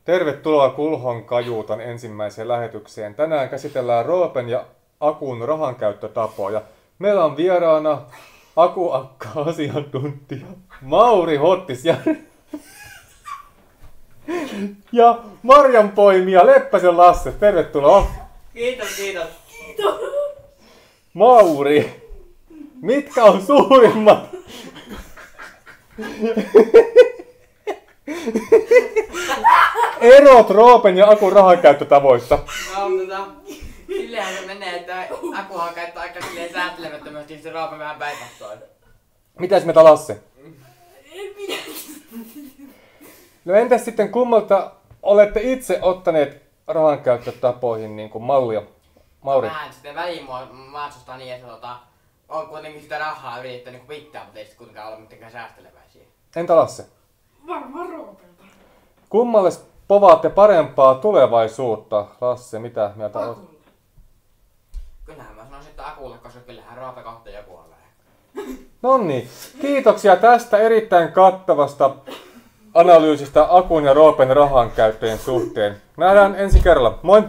Tervetuloa Kulhon Kajuutan ensimmäiseen lähetykseen. Tänään käsitellään Roopen ja Akun rahankäyttötapoja. Meillä on vieraana Akuakka-asiantuntija Mauri Hottisjärvi ja marjanpoimija Leppäsen Lasse. Tervetuloa. Kiitos. Mauri, mitkä on suurimmat erot Roopen ja Akun rahankäyttötavoissa? Sillehän se menee, että Akuhan käyttää aika silleen sääntelemättömästi, se Roope vähän päinvastoin. Mitäs mieltä Lasse? En minä. No entäs sitten kummalta olette itse ottaneet rahankäyttötapoihin niin kuin mallia? Mauri? Vähän sitten väliin maatsustaa niin, että on kuitenkin sitä rahaa yrittänyt niin pitää, mutta ei sitten kuitenkaan ole mitenkään säästeleväisiä. Entä Lasse? Varmaan Roopelta. Kummalle povaatte parempaa tulevaisuutta? Lasse, mitä mieltä olet? Akulle. Kyllähän mä sanoisin, että Akulle, koska kyllähän Roope kohta joku on vähän. Noniin, kiitoksia tästä erittäin kattavasta analyysistä Akun ja Roopen rahankäyttöjen suhteen. Nähdään ensi kerralla. Moi!